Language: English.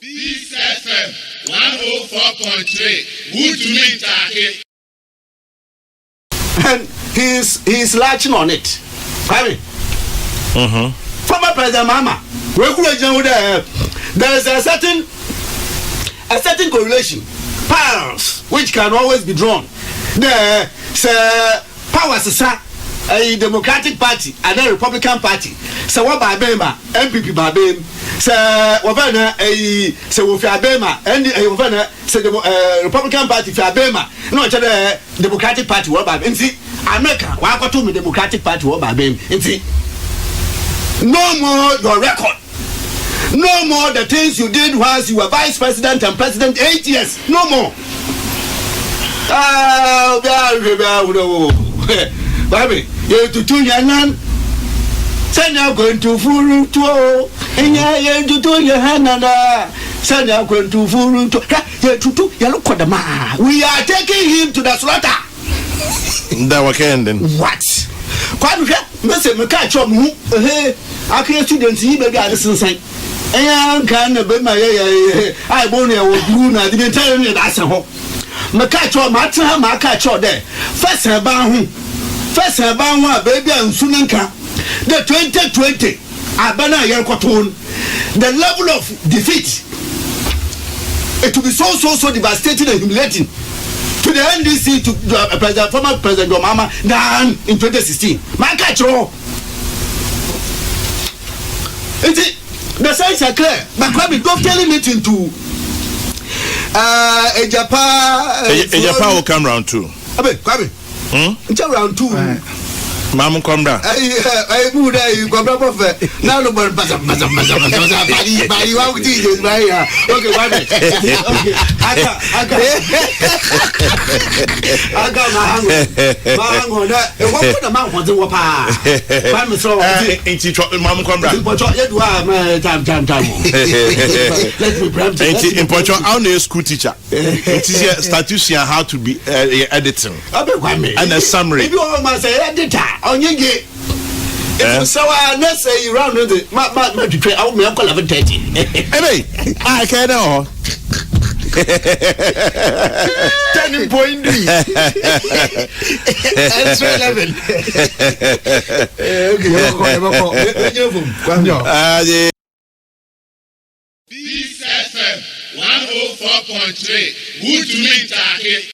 Peace FM 104.3. Who to meet Taki? And he's latching on it. I mean, former President Mahama, there is a certain correlation, parallels, which can always be drawn. There's powers, a Democratic Party and a Republican Party. So what by Bema, MPP by Bema. So Wavana, so with Abema, and Wavana, so the Republican Party for Abema, no, the Democratic Party, what by Bema. See, America, why got to me Democratic Party, what by Bema. See, no more your record. No more the things you did whilst you were vice president and president 8 years. No more. Baby, you to two young send out going to full to and you to your hand and send out going to full to yellow Kodama. We are taking him to the slaughter. That was ending. What? Quite Mr. McCatch, hey, I can't students even got this insane. And can be my I won't know. I didn't tell you that's a hope. McCatch, my time, I catch all there. First, about baby and Sunanka. The 2020 Abana Yankoton, the level of defeat, it will be so devastating and humiliating to the NDC, to former President Mahama than in 2016. My catch all. The signs are clear. But Kwabi, don't tell me to Ejapa will come round two. Kwabi. It's round two. Mamu come down. I moved you come up of it. Now the bird buzz up. Okay, why? Okay, I got my hango. What put the mouth was the wapa? I'm so Mamu come down. Let me prep in Portugal, I'm a school teacher. It is a statistician how to be editing. And a summary. You almost say editor. On your gate. So let's say you round the my I'll make 11:30. Hey, I can't know. Turning point. That's 11. Okay, Peace FM 104.3. Who to meet Taki?